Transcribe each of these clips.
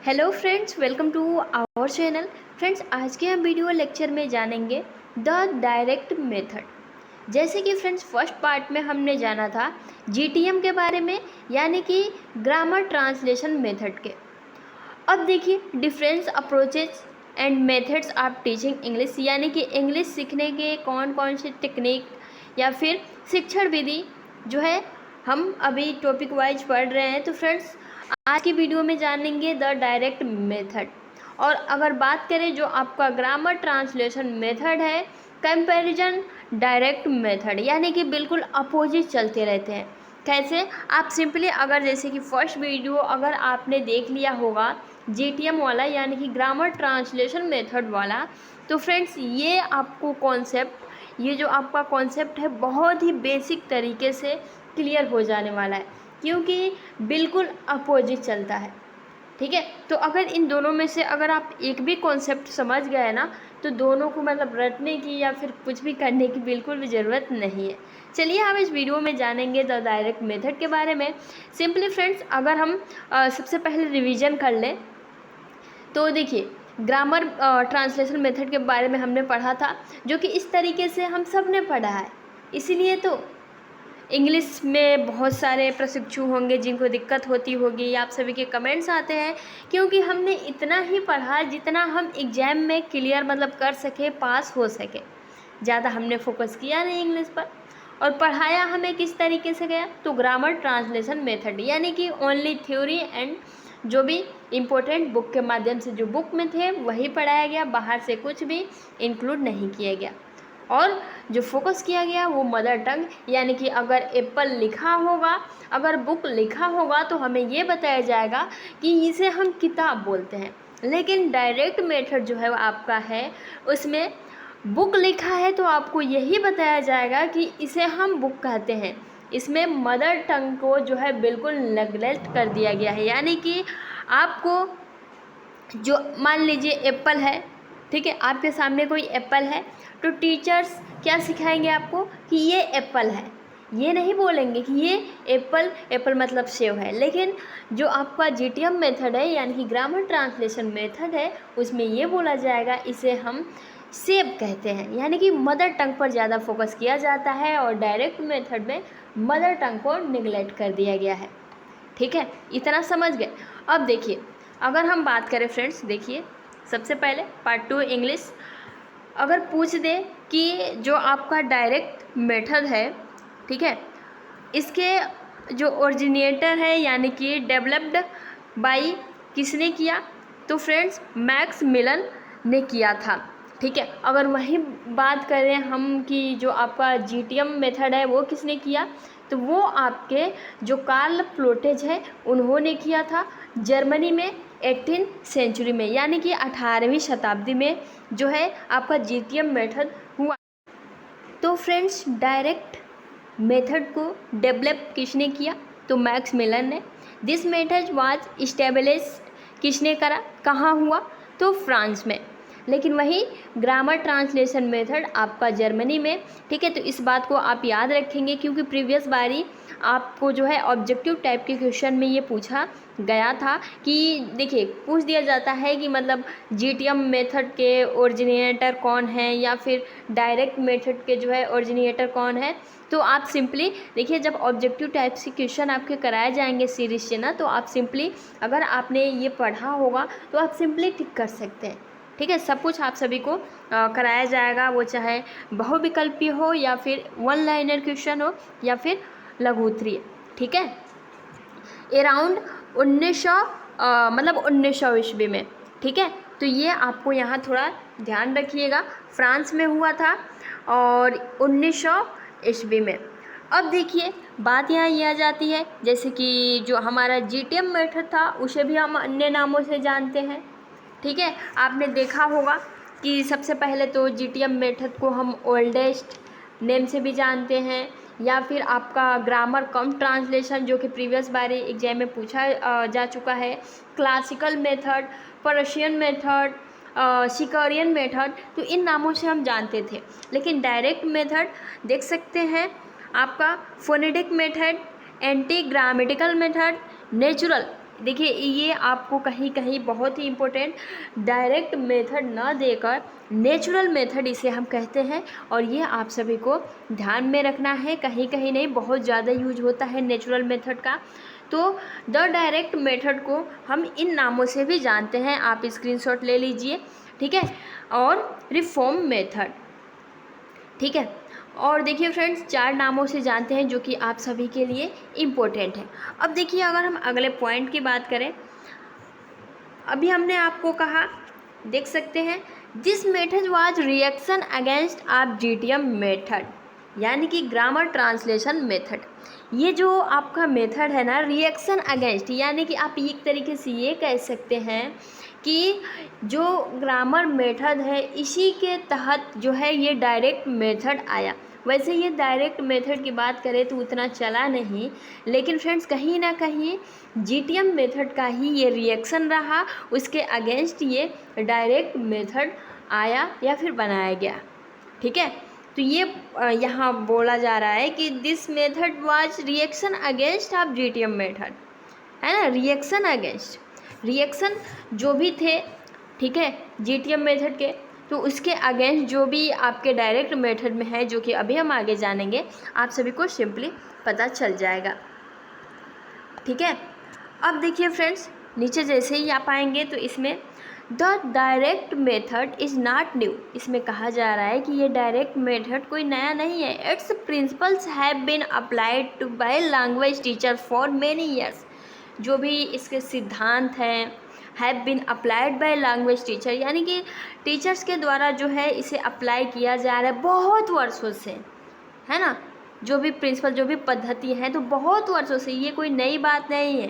Hello friends, welcome to our channel. Friends, आज के हम वीडियो लेक्चर में जानेंगे द डायरेक्ट मेथड। जैसे कि फ्रेंड्स, फर्स्ट पार्ट में हमने जाना था जीटीएम के बारे में, यानी कि ग्रामर ट्रांसलेशन मेथड के। अब देखिए difference approaches and methods of teaching English, यानी कि इंग्लिश सीखने के कौन कौन से टेक्निक या फिर शिक्षण विधि जो है हम अभी टॉपिक वाइज पढ़ रहे हैं। तो फ्रेंड्स, आज की वीडियो में जानेंगे द डायरेक्ट मेथड। और अगर बात करें जो आपका ग्रामर ट्रांसलेशन मेथड है, कंपैरिजन डायरेक्ट मेथड, यानी कि बिल्कुल अपोजिट चलते रहते हैं। कैसे? आप सिंपली अगर जैसे कि फर्स्ट वीडियो अगर आपने देख लिया होगा जीटीएम वाला, यानी कि ग्रामर ट्रांसलेशन मेथड वाला, तो फ्रेंड्स ये आपको कॉन्सेप्ट, ये जो आपका कॉन्सेप्ट है बहुत ही बेसिक तरीके से क्लियर हो जाने वाला है, क्योंकि बिल्कुल अपोजिट चलता है। ठीक है, तो अगर इन दोनों में से अगर आप एक भी कॉन्सेप्ट समझ गए ना, तो दोनों को मतलब रटने की या फिर कुछ भी करने की बिल्कुल भी ज़रूरत नहीं है। चलिए हम इस वीडियो में जानेंगे द डायरेक्ट मेथड के बारे में। सिंपली फ्रेंड्स, अगर हम सबसे पहले रिवीजन कर लें तो देखिए ग्रामर ट्रांसलेशन मेथड के बारे में हमने पढ़ा था, जो कि इस तरीके से हम सब ने पढ़ा है। इसीलिए तो इंग्लिश में बहुत सारे प्रशिक्षु होंगे जिनको दिक्कत होती होगी, या आप सभी के कमेंट्स आते हैं, क्योंकि हमने इतना ही पढ़ा जितना हम एग्ज़ाम में क्लियर मतलब कर सके, पास हो सके। ज़्यादा हमने फोकस किया नहीं इंग्लिश पर। और पढ़ाया हमें किस तरीके से गया, तो ग्रामर ट्रांसलेशन मेथड, यानी कि ओनली थ्योरी एंड जो भी इम्पोर्टेंट बुक के माध्यम से जो बुक में थे वही पढ़ाया गया, बाहर से कुछ भी इंक्लूड नहीं किया गया। और जो फोकस किया गया वो मदर टंग, यानी कि अगर एप्पल लिखा होगा, अगर बुक लिखा होगा, तो हमें ये बताया जाएगा कि इसे हम किताब बोलते हैं। लेकिन डायरेक्ट मेथड जो है वो आपका है, उसमें बुक लिखा है तो आपको यही बताया जाएगा कि इसे हम बुक कहते हैं। इसमें मदर टंग को जो है बिल्कुल नेगलेक्ट कर दिया गया है, यानी कि आपको जो मान लीजिए एप्पल है, ठीक है, आपके सामने कोई एप्पल है, तो टीचर्स क्या सिखाएंगे आपको कि ये एप्पल है। ये नहीं बोलेंगे कि ये एप्पल, एप्पल मतलब सेव है। लेकिन जो आपका जीटीएम मेथड है, यानी कि ग्रामर ट्रांसलेशन मेथड है, उसमें ये बोला जाएगा इसे हम सेब कहते हैं, यानी कि मदर टंग पर ज़्यादा फोकस किया जाता है, और डायरेक्ट मेथड में मदर टंग को निगलेक्ट कर दिया गया है। ठीक है, इतना समझ गए। अब देखिए अगर हम बात करें फ्रेंड्स, देखिए सबसे पहले पार्ट 2 इंग्लिश अगर पूछ दे कि जो आपका डायरेक्ट मेथड है, ठीक है, इसके जो ओरिजिनेटर है, यानी कि डेवलप्ड बाय किसने किया, तो फ्रेंड्स मैक्स मिलन ने किया था। ठीक है, अगर वही बात करें हम कि जो आपका जीटीएम मेथड है वो किसने किया, तो वो आपके जो कार्ल प्लोटेज है उन्होंने किया था जर्मनी में 18वीं सेंचुरी में, यानी कि 18वीं शताब्दी में जो है आपका जीटीएम मेथड हुआ। तो फ्रेंड्स, डायरेक्ट मेथड को डेवलप किसने किया, तो मैक्स मिलन ने। दिस मेथड वाज इस्टेब्लिश किसने करा, कहाँ हुआ, तो फ्रांस में। लेकिन वही ग्रामर ट्रांसलेशन मेथड आपका जर्मनी में। ठीक है, तो इस बात को आप याद रखेंगे, क्योंकि प्रीवियस बारी आपको जो है ऑब्जेक्टिव टाइप के क्वेश्चन में ये पूछा गया था कि देखिए पूछ दिया जाता है कि मतलब जीटीएम मेथड के ओरिजिनेटर कौन है, या फिर डायरेक्ट मेथड के जो है ओरिजिनेटर कौन है। तो आप सिंपली देखिए, जब ऑब्जेक्टिव टाइप से क्वेश्चन आपके कराए जाएंगे सीरीज से ना, तो आप सिंपली अगर आपने ये पढ़ा होगा तो आप सिंपली टिक कर सकते हैं। ठीक है, सब कुछ आप सभी को कराया जाएगा, वो चाहे बहुविकल्पी हो, या फिर वन लाइनर क्वेश्चन हो, या फिर लघु उत्तरीय। ठीक है, अराउंड 1900 मतलब 1900 ईस्वी में। ठीक है, तो ये आपको यहाँ थोड़ा ध्यान रखिएगा, फ्रांस में हुआ था और 1900 ईस्वी में। अब देखिए बात यहाँ ये आ जाती है, जैसे कि जो हमारा जीटीएम मेथड था उसे भी हम अन्य नामों से जानते हैं। ठीक है, आपने देखा होगा कि सबसे पहले तो जीटीएम मेथड को हम ओल्डेस्ट नेम से भी जानते हैं, या फिर आपका ग्रामर कम ट्रांसलेशन, जो कि प्रीवियस बार एग्जाम में पूछा जा चुका है, क्लासिकल मेथड, पर्शियन मेथड, सिकरियन मेथड, तो इन नामों से हम जानते थे। लेकिन डायरेक्ट मेथड देख सकते हैं आपका phonetic method, anti grammatical method, natural देखिए ये आपको कहीं कहीं बहुत ही इम्पोर्टेंट, डायरेक्ट मेथड ना देकर नेचुरल मेथड इसे हम कहते हैं, और ये आप सभी को ध्यान में रखना है। कहीं कहीं नहीं, बहुत ज़्यादा यूज होता है नेचुरल मेथड का। तो द डायरेक्ट मेथड को हम इन नामों से भी जानते हैं, आप स्क्रीनशॉट ले लीजिए, ठीक है। और रिफॉर्म मेथड, ठीक है। और देखिए फ्रेंड्स, 4 नामों से जानते हैं जो कि आप सभी के लिए इम्पोर्टेंट है। अब देखिए अगर हम अगले पॉइंट की बात करें, अभी हमने आपको कहा, देख सकते हैं, this method was reaction against आप जीटीएम मेथड, यानी कि ग्रामर ट्रांसलेशन मेथड। ये जो आपका मेथड है ना, रिएक्शन अगेंस्ट, यानी कि आप एक तरीके से ये कह सकते हैं कि जो ग्रामर मेथड है इसी के तहत जो है ये डायरेक्ट मेथड आया। वैसे ये डायरेक्ट मेथड की बात करें तो उतना चला नहीं, लेकिन फ्रेंड्स कहीं ना कहीं जीटीएम मेथड का ही ये रिएक्शन रहा, उसके अगेंस्ट ये डायरेक्ट मेथड आया या फिर बनाया गया, ठीक है। तो ये यहाँ बोला जा रहा है कि this method was reaction against of GTM method, है ना, रिएक्शन अगेंस्ट, रिएक्शन जो भी थे, ठीक है, जीटीएम मेथड के, तो उसके अगेंस्ट जो भी आपके डायरेक्ट मेथड में है, जो कि अभी हम आगे जानेंगे, आप सभी को सिंपली पता चल जाएगा, ठीक है। अब देखिए फ्रेंड्स, नीचे जैसे ही आप आएंगे तो इसमें the direct method is not new, इसमें कहा जा रहा है कि ये डायरेक्ट मेथड कोई नया नहीं है। It's principles have been applied to by language teacher for many years, जो भी इसके सिद्धांत हैं, have been applied by language teacher, यानी कि टीचर्स के द्वारा जो है इसे अप्लाई किया जा रहा है बहुत वर्षों से, है ना। जो भी प्रिंसिपल, जो भी पद्धति है, तो बहुत वर्षों से, ये कोई नई बात नहीं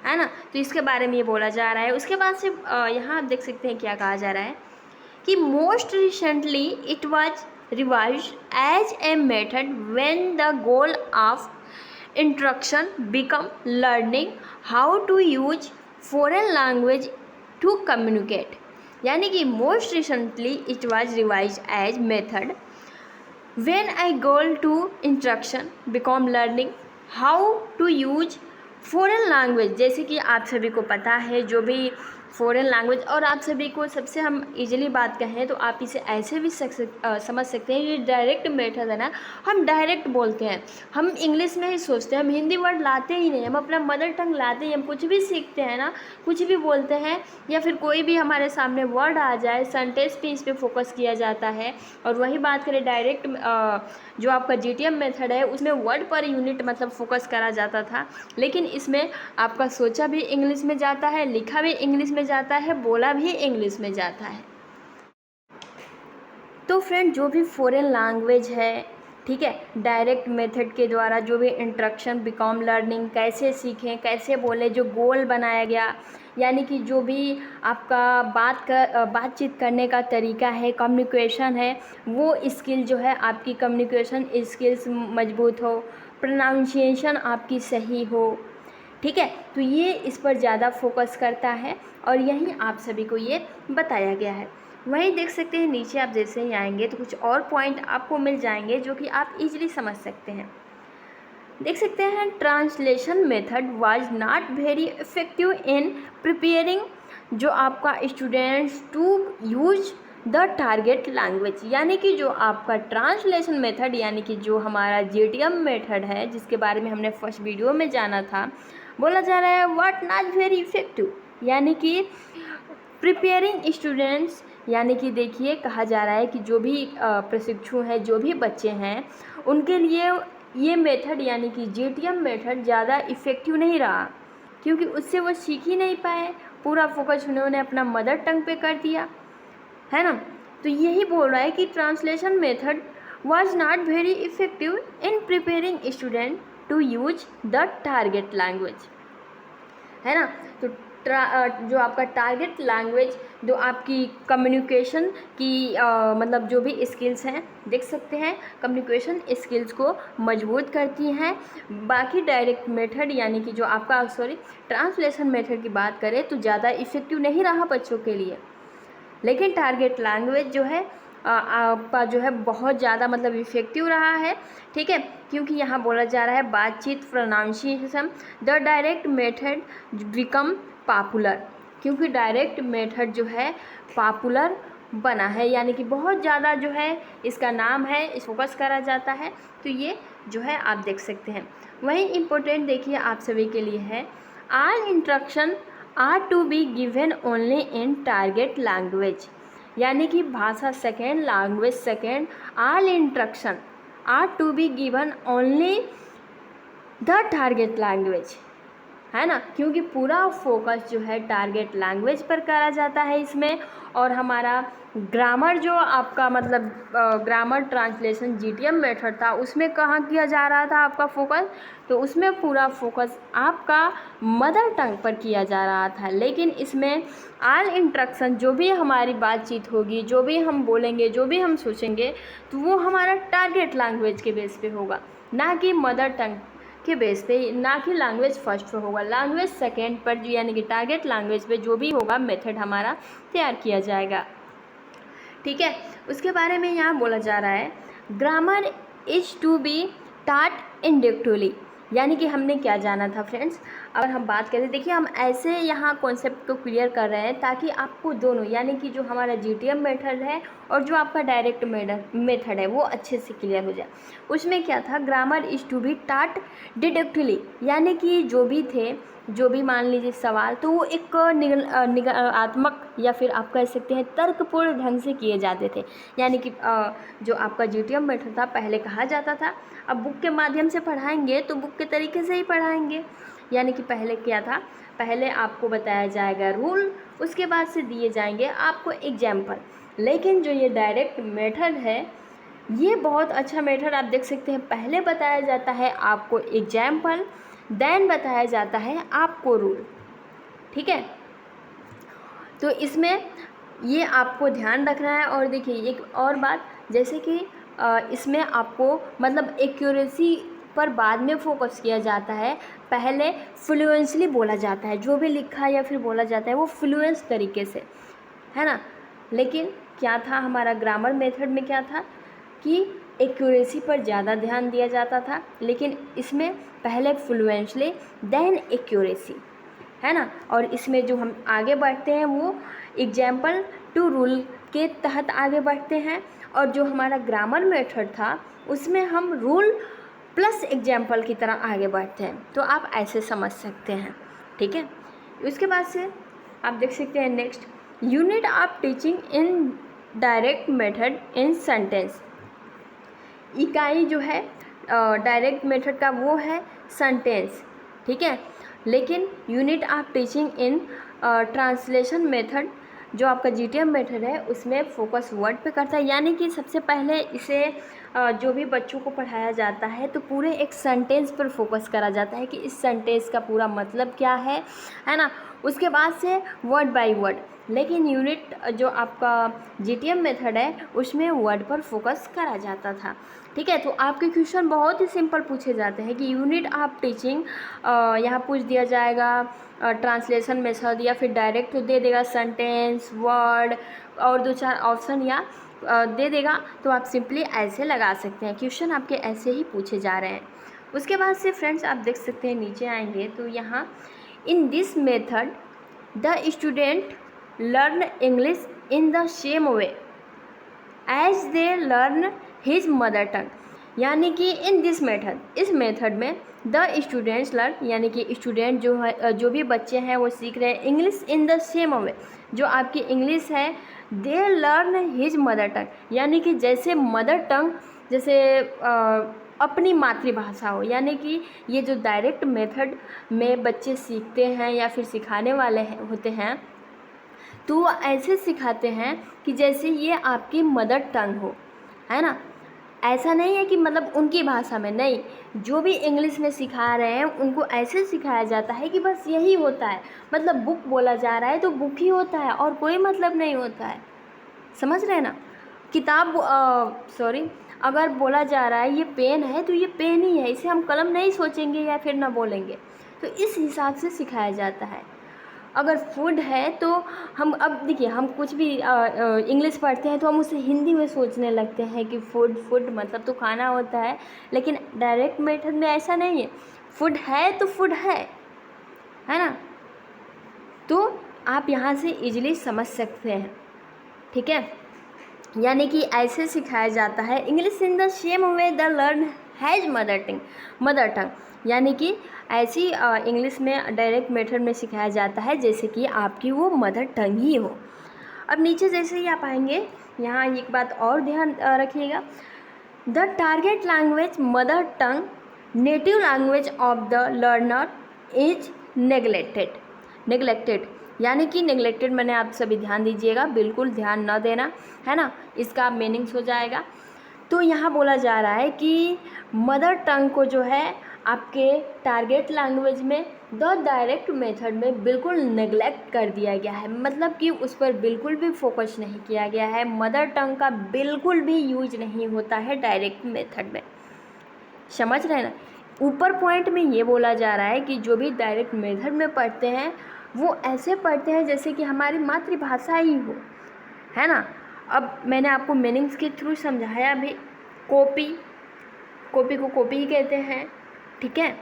है ना। तो इसके बारे में ये बोला जा रहा है। उसके बाद से यहाँ आप देख सकते हैं क्या कहा जा रहा है कि most recently it was revised as a method when the goal of instruction become learning how to use foreign language to communicate, यानी कि most recently it was revised as method when I goal to instruction become learning how to use foreign language. जैसे कि आप सभी को पता है जो भी फॉरेन लैंग्वेज, और आप सभी को सबसे हम इजीली बात कहें तो आप इसे ऐसे भी समझ सकते हैं, ये डायरेक्ट मेथड है ना, हम डायरेक्ट बोलते हैं, हम इंग्लिश में ही सोचते हैं, हम हिंदी वर्ड लाते ही नहीं, हम अपना मदर टंग लाते ही, हम कुछ भी सीखते हैं ना, कुछ भी बोलते हैं, या फिर कोई भी हमारे सामने वर्ड आ जाए, सेंटेंस पे इस पर फोकस किया जाता है। और वही बात करें डायरेक्ट जो आपका जीटीएम मेथड है, उसमें वर्ड पर यूनिट मतलब फोकस करा जाता था, लेकिन इसमें आपका सोचा भी इंग्लिश में जाता है, लिखा भी इंग्लिश में जाता है, बोला भी इंग्लिश में जाता है। तो फ्रेंड, जो भी फॉरेन लैंग्वेज है, ठीक है, डायरेक्ट मेथड के द्वारा जो भी इंस्ट्रक्शन बिकम लर्निंग, कैसे सीखें, कैसे बोले, जो गोल बनाया गया, यानी कि जो भी आपका बातचीत करने का तरीका है, कम्युनिकेशन है, वो स्किल जो है आपकी कम्युनिकेशन स्किल्स मजबूत हो, प्रोनाउंसिएशन आपकी सही हो, ठीक है। तो ये इस पर ज़्यादा फोकस करता है और यही आप सभी को ये बताया गया है। वहीं देख सकते हैं नीचे आप जैसे ही आएंगे तो कुछ और पॉइंट आपको मिल जाएंगे जो कि आप इजीली समझ सकते हैं। देख सकते हैं translation method was not very effective in preparing जो आपका students to use the target language, यानी कि जो आपका ट्रांसलेशन मेथड, यानी कि जो हमारा जीटीएम मेथड है, जिसके बारे में हमने फर्स्ट वीडियो में जाना था, बोला जा रहा है व्हाट नॉट वेरी इफेक्टिव, यानी कि प्रिपेयरिंग स्टूडेंट्स, यानी कि देखिए कहा जा रहा है कि जो भी प्रशिक्षु हैं, जो भी बच्चे हैं, उनके लिए ये मेथड यानी कि जीटीएम मेथड ज़्यादा इफ़ेक्टिव नहीं रहा, क्योंकि उससे वो सीख ही नहीं पाए, पूरा फोकस उन्होंने अपना मदर टंग पे कर दिया, है ना। तो यही बोल रहा है कि translation method was not very effective in preparing student to use the target language, है ना। तो जो आपका टारगेट लैंग्वेज, जो आपकी कम्युनिकेशन की मतलब जो भी स्किल्स हैं, देख सकते हैं कम्युनिकेशन स्किल्स को मजबूत करती हैं। बाकी डायरेक्ट मेथड यानी कि जो आपका ट्रांसलेशन मेथड की बात करें तो ज़्यादा इफ़ेक्टिव नहीं रहा बच्चों के लिए, लेकिन टारगेट लैंग्वेज जो है आपका जो है बहुत ज़्यादा मतलब इफ़ेक्टिव रहा है, ठीक है, क्योंकि यहाँ बोला जा रहा है बातचीत pronunciation the direct method become popular, क्योंकि डायरेक्ट मेथड जो है पॉपुलर बना है, यानी कि बहुत ज़्यादा जो है इसका नाम है, इस फोकस करा जाता है। तो ये जो है आप देख सकते हैं। वहीं इम्पोर्टेंट देखिए आप सभी के लिए है, all instruction are to be given only in target language, यानी कि भाषा second, language second, all instruction are to be given only the target language, है ना, क्योंकि पूरा फोकस जो है टारगेट लैंग्वेज पर करा जाता है इसमें। और हमारा ग्रामर जो आपका मतलब ग्रामर ट्रांसलेशन जीटीएम मेथड था, उसमें कहाँ किया जा रहा था आपका फोकस, तो उसमें पूरा फोकस आपका मदर टंग पर किया जा रहा था। लेकिन इसमें ऑल इंस्ट्रक्शन, जो भी हमारी बातचीत होगी, जो भी हम बोलेंगे, जो भी हम सोचेंगे, तो वो हमारा टारगेट लैंग्वेज के बेस पे होगा, ना कि मदर टंग के बेस पे, ना कि लैंग्वेज फर्स्ट पे होगा। लैंग्वेज सेकेंड पर यानी कि टारगेट लैंग्वेज पे जो भी होगा मेथड हमारा तैयार किया जाएगा, ठीक है। उसके बारे में यहाँ बोला जा रहा है, ग्रामर इज टू बी टाट इंडक्टिवली, यानी कि हमने क्या जाना था फ्रेंड्स, अगर हम बात करें, देखिए हम ऐसे यहाँ कॉन्सेप्ट को क्लियर कर रहे हैं ताकि आपको दोनों, यानी कि जो हमारा जीटीएम मेथड है और जो आपका डायरेक्ट मेथड है वो अच्छे से क्लियर हो जाए। उसमें क्या था, ग्रामर इज टू बी टाट डिडक्टिवली, यानी कि जो भी थे, जो भी मान लीजिए सवाल, तो वो एक निगरात्मक या फिर आप कह सकते हैं तर्कपूर्ण ढंग से किए जाते थे। यानी कि जो आपका जीटीएम मेथड था पहले कहा जाता था, अब बुक के माध्यम से पढ़ाएंगे तो बुक के तरीके से ही पढ़ाएंगे। यानी कि पहले क्या था, पहले आपको बताया जाएगा रूल, उसके बाद से दिए जाएंगे आपको एग्जाम्पल। लेकिन जो ये डायरेक्ट मेथड है, ये बहुत अच्छा मेथड आप देख सकते हैं, पहले बताया जाता है आपको एग्जाम्पल, देन बताया जाता है आपको रूल, ठीक है। तो इसमें ये आपको ध्यान रखना है। और देखिए एक और बात, जैसे कि इसमें आपको मतलब एक्यूरेसी पर बाद में फोकस किया जाता है, पहले फ्लुएंसली बोला जाता है, जो भी लिखा या फिर बोला जाता है वो फ्लुएंस तरीके से, है ना। लेकिन क्या था हमारा ग्रामर मेथड में, क्या था कि एक्यूरेसी पर ज़्यादा ध्यान दिया जाता था, लेकिन इसमें पहले फ्लुएंसली देन एक्यूरेसी, है ना। और इसमें जो हम आगे बढ़ते हैं वो एग्जाम्पल टू रूल के तहत आगे बढ़ते हैं, और जो हमारा ग्रामर मेथड था उसमें हम रूल प्लस एग्जाम्पल की तरह आगे बढ़ते हैं। तो आप ऐसे समझ सकते हैं, ठीक है। उसके बाद से आप देख सकते हैं next, unit of teaching in direct method in sentence, इकाई जो है डायरेक्ट मेथड का वो है सेंटेंस, ठीक है। लेकिन unit of teaching in translation method, जो आपका जीटीएम मेथड है, उसमें फोकस वर्ड पे करता है। यानी कि सबसे पहले इसे जो भी बच्चों को पढ़ाया जाता है तो पूरे एक सेंटेंस पर फोकस करा जाता है कि इस सेंटेंस का पूरा मतलब क्या है ना। उसके बाद से वर्ड बाय वर्ड। लेकिन यूनिट जो आपका जीटीएम मेथड है उसमें वर्ड पर फोकस करा जाता था, ठीक है। तो आपके क्वेश्चन बहुत ही सिंपल पूछे जाते हैं कि यूनिट ऑफ टीचिंग, यहाँ पूछ दिया जाएगा ट्रांसलेशन मेथड या फिर डायरेक्ट दे देगा सेंटेंस, वर्ड और दो चार ऑप्शन या दे देगा, तो आप सिंपली ऐसे लगा सकते हैं। क्वेश्चन आपके ऐसे ही पूछे जा रहे हैं। उसके बाद से फ्रेंड्स आप देख सकते हैं, नीचे आएंगे तो यहाँ in this method the student learn English in the same way as they learn his mother tongue, यानी कि इन दिस मेथड, इस मेथड में द स्टूडेंट्स लर्न, यानी कि स्टूडेंट जो है, जो भी बच्चे हैं वो सीख रहे हैं इंग्लिश इन द सेम वे, जो आपकी इंग्लिश है, दे लर्न हिज मदर टंग, यानी कि जैसे मदर टंग, जैसे अपनी मातृभाषा हो। यानी कि ये जो डायरेक्ट मेथड में बच्चे सीखते हैं या फिर सिखाने वाले होते हैं, तो वो ऐसे सिखाते हैं कि जैसे ये आपकी मदर टंग हो, है ना। ऐसा नहीं है कि मतलब उनकी भाषा में, नहीं, जो भी इंग्लिश में सिखा रहे हैं उनको ऐसे सिखाया जाता है कि बस यही होता है, मतलब बुक बोला जा रहा है तो बुक ही होता है और कोई मतलब नहीं होता है, समझ रहे हैं ना। किताब अगर बोला जा रहा है ये पेन है तो ये पेन ही है, इसे हम कलम नहीं सोचेंगे या फिर ना बोलेंगे, तो इस हिसाब से सिखाया जाता है। अगर फूड है तो हम, अब देखिए हम कुछ भी इंग्लिश पढ़ते हैं तो हम उसे हिंदी में सोचने लगते हैं कि फूड फूड मतलब तो खाना होता है, लेकिन डायरेक्ट मेथड में ऐसा नहीं है। फूड है तो फूड है ना। तो आप यहाँ से इजीली समझ सकते हैं, ठीक है। यानी कि ऐसे सिखाया जाता है English in the same way the learn has mother tongue, यानी कि ऐसी इंग्लिश में डायरेक्ट मेथड में सिखाया जाता है जैसे कि आपकी वो मदर टंग ही हो। अब नीचे जैसे ही आप आएंगे, यहाँ एक बात और ध्यान रखिएगा, the target language mother tongue native language of the learner is neglected, यानी कि नेग्लेक्टेड मैंने आप सभी ध्यान दीजिएगा, बिल्कुल ध्यान न देना, है ना, इसका मीनिंग्स हो जाएगा। तो यहाँ बोला जा रहा है कि मदर टंग को जो है आपके टारगेट लैंग्वेज में द डायरेक्ट मेथड में बिल्कुल नेग्लेक्ट कर दिया गया है, मतलब कि उस पर बिल्कुल भी फोकस नहीं किया गया है। मदर टंग का बिल्कुल भी यूज नहीं होता है डायरेक्ट मेथड में, समझ रहे हैं ना। ऊपर पॉइंट में ये बोला जा रहा है कि जो भी डायरेक्ट मेथड में पढ़ते हैं वो ऐसे पढ़ते हैं जैसे कि हमारी मातृभाषा ही हो, है ना। अब मैंने आपको मीनिंग्स के थ्रू समझाया भी, कॉपी को कॉपी ही कहते हैं, ठीक है।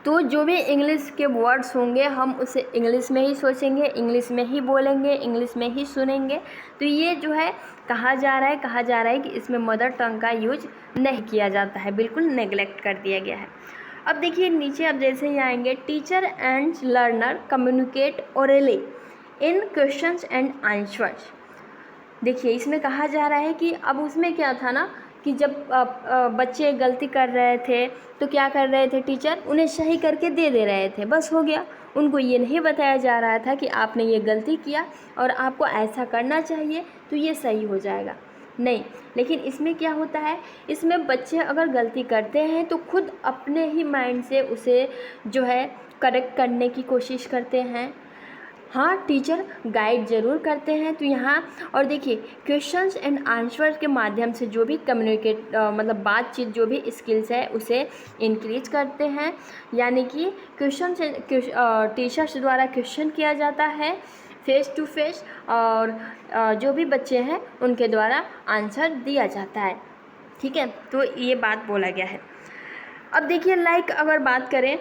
तो जो भी इंग्लिश के वर्ड्स होंगे हम उसे इंग्लिश में ही सोचेंगे, इंग्लिश में ही बोलेंगे, इंग्लिश में ही सुनेंगे। तो ये जो है कहा जा रहा है कि इसमें मदर टंग का यूज नहीं किया जाता है, बिल्कुल नेग्लेक्ट कर दिया गया है। अब देखिए नीचे अब जैसे ही आएंगे, teacher and learner communicate orally in questions and answers. देखिए इसमें कहा जा रहा है कि अब उसमें क्या था ना कि जब बच्चे गलती कर रहे थे तो क्या कर रहे थे, टीचर उन्हें सही करके दे रहे थे, बस हो गया। उनको ये नहीं बताया जा रहा था कि आपने ये गलती किया और आपको ऐसा करना चाहिए तो ये सही हो जाएगा, नहीं। लेकिन इसमें क्या होता है, इसमें बच्चे अगर गलती करते हैं तो खुद अपने ही माइंड से उसे जो है करेक्ट करने की कोशिश करते हैं। हाँ, टीचर गाइड ज़रूर करते हैं। तो यहाँ और देखिए क्वेश्चंस एंड आंसर्स के माध्यम से जो भी कम्युनिकेट मतलब बातचीत जो भी स्किल्स है उसे इंक्रीज करते हैं, यानी कि क्वेश्चन से टीचर्स द्वारा क्वेश्चन किया जाता है फेस टू फेस, और जो भी बच्चे हैं उनके द्वारा आंसर दिया जाता है, ठीक है। तो ये बात बोला गया है। अब देखिए लाइक अगर बात करें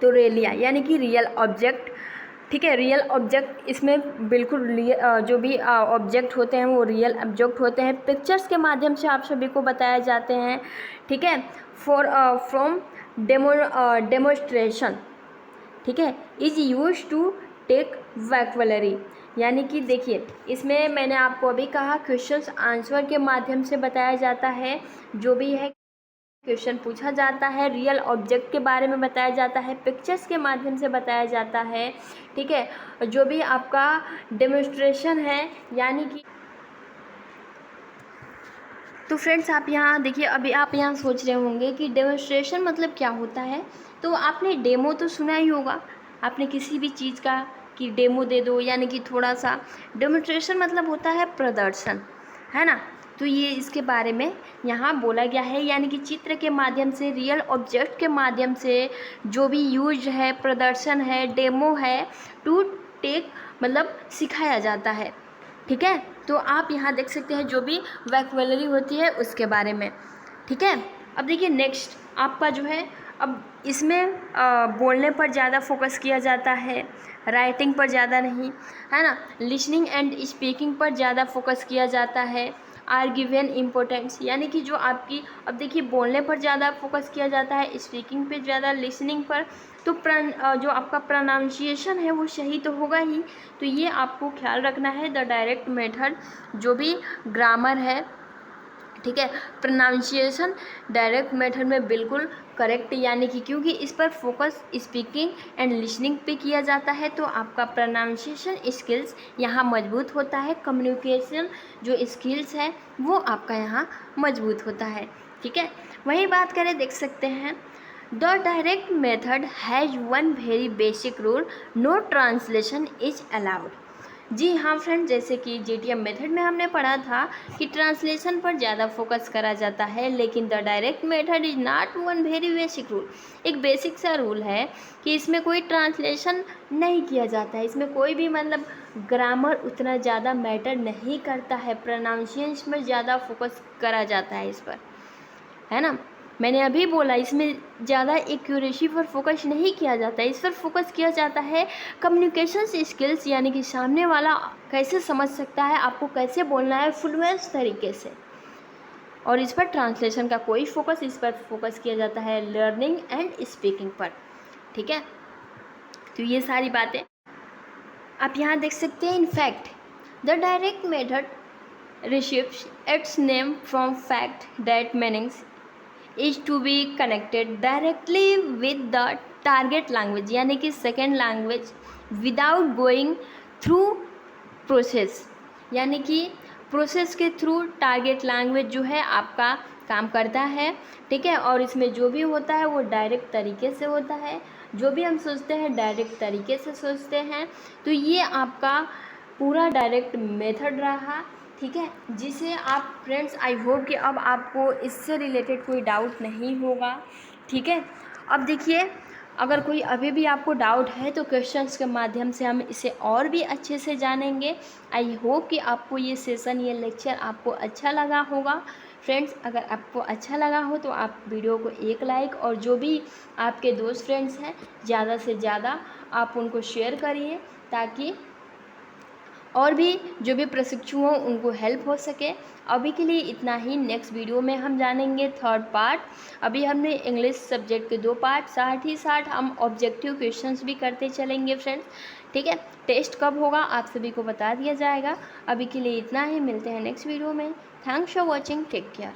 तो रेलिया यानी कि रियल ऑब्जेक्ट, ठीक है। रियल ऑब्जेक्ट इसमें बिल्कुल जो भी ऑब्जेक्ट होते हैं वो रियल ऑब्जेक्ट होते हैं, पिक्चर्स के माध्यम से आप सभी को बताए जाते हैं, ठीक है। फ्रॉम डेमोस्ट्रेशन, ठीक है, इज़ यूज टू टेक वैक्वलरी, यानी कि देखिए इसमें मैंने आपको अभी कहा क्वेश्चंस आंसर के माध्यम से बताया जाता है, जो भी है क्वेश्चन पूछा जाता है, रियल ऑब्जेक्ट के बारे में बताया जाता है, पिक्चर्स के माध्यम से बताया जाता है, ठीक है। जो भी आपका डेमोन्स्ट्रेशन है यानी कि, तो फ्रेंड्स आप यहाँ देखिए, अभी आप यहाँ सोच रहे होंगे कि डेमोन्स्ट्रेशन मतलब क्या होता है। तो आपने डेमो तो सुना ही होगा, आपने किसी भी चीज़ का कि डेमो दे दो, यानी कि थोड़ा सा। डेमोन्स्ट्रेशन मतलब होता है प्रदर्शन, है ना। तो ये इसके बारे में यहाँ बोला गया है, यानी कि चित्र के माध्यम से, रियल ऑब्जेक्ट के माध्यम से जो भी यूज है, प्रदर्शन है, डेमो है, टू टेक मतलब सिखाया जाता है, ठीक है। तो आप यहाँ देख सकते हैं जो भी वैक्युलरी होती है उसके बारे में, ठीक है। अब देखिए नेक्स्ट आपका जो है, अब इसमें बोलने पर ज़्यादा फोकस किया जाता है, राइटिंग पर ज़्यादा नहीं, है ना। लिसनिंग एंड स्पीकिंग पर ज़्यादा फोकस किया जाता है, आर गिवन इम्पोर्टेंस, यानी कि जो आपकी, अब देखिए बोलने पर ज़्यादा फोकस किया जाता है, स्पीकिंग पे ज़्यादा, लिसनिंग पर, तो जो आपका प्रोनाउंसिएशन है वो सही तो होगा ही। तो ये आपको ख्याल रखना है। द डायरेक्ट मेथड जो भी ग्रामर है, ठीक है, प्रोनाउंसिएशन डायरेक्ट मेथड में बिल्कुल करेक्ट, यानी कि क्योंकि इस पर फोकस स्पीकिंग एंड लिसनिंग पे किया जाता है तो आपका प्रोनाउंसिएशन स्किल्स यहाँ मजबूत होता है, कम्युनिकेशन जो स्किल्स है वो आपका यहाँ मजबूत होता है, ठीक है। वही बात करें, देख सकते हैं the direct method has one very basic rule, no translation is allowed, जी हाँ फ्रेंड, जैसे कि जीटीएम मेथड में हमने पढ़ा था कि ट्रांसलेशन पर ज़्यादा फोकस करा जाता है, लेकिन the direct method is not one very basic rule. एक बेसिक सा रूल है कि इसमें कोई ट्रांसलेशन नहीं किया जाता है, इसमें कोई भी मतलब ग्रामर उतना ज़्यादा मैटर नहीं करता है, प्रोनाउंसिएशन में ज़्यादा फोकस करा जाता है इस पर, है ना। मैंने अभी बोला इसमें ज़्यादा एक्यूरेसी पर फोकस नहीं किया जाता है, इस पर फोकस किया जाता है कम्युनिकेशन स्किल्स, यानी कि सामने वाला कैसे समझ सकता है, आपको कैसे बोलना है फ्लुएंट तरीके से। और इस पर ट्रांसलेशन का कोई फोकस, इस पर फोकस किया जाता है लर्निंग एंड स्पीकिंग पर, ठीक है। तो ये सारी बातें आप यहाँ देख सकते हैं। In fact the direct method receives its name from fact that meanings is to be connected directly with the target language, यानी कि second language without going through process, यानी कि प्रोसेस के थ्रू टारगेट लैंग्वेज जो है आपका काम करता है, ठीक है। और इसमें जो भी होता है वो डायरेक्ट तरीके से होता है, जो भी हम सोचते हैं डायरेक्ट तरीके से सोचते हैं। तो ये आपका पूरा डायरेक्ट मेथड रहा, ठीक है, जिसे आप फ्रेंड्स आई होप कि अब आपको इससे रिलेटेड कोई डाउट नहीं होगा, ठीक है। अब देखिए, अगर कोई अभी भी आपको डाउट है तो क्वेश्चंस के माध्यम से हम इसे और भी अच्छे से जानेंगे। आई होप कि आपको ये सेशन, ये लेक्चर आपको अच्छा लगा होगा। फ्रेंड्स, अगर आपको अच्छा लगा हो तो आप वीडियो को एक लाइक, और जो भी आपके दोस्त फ्रेंड्स हैं ज़्यादा से ज़्यादा आप उनको शेयर करिए, ताकि और भी जो भी प्रशिक्षु हों उनको हेल्प हो सके। अभी के लिए इतना ही, नेक्स्ट वीडियो में हम जानेंगे थर्ड पार्ट। अभी हमने इंग्लिश सब्जेक्ट के 2 पार्ट, साथ ही साथ हम ऑब्जेक्टिव क्वेश्चंस भी करते चलेंगे फ्रेंड्स, ठीक है। टेस्ट कब होगा आप सभी को बता दिया जाएगा। अभी के लिए इतना ही, मिलते हैं नेक्स्ट वीडियो में। Thanks for watching, take care.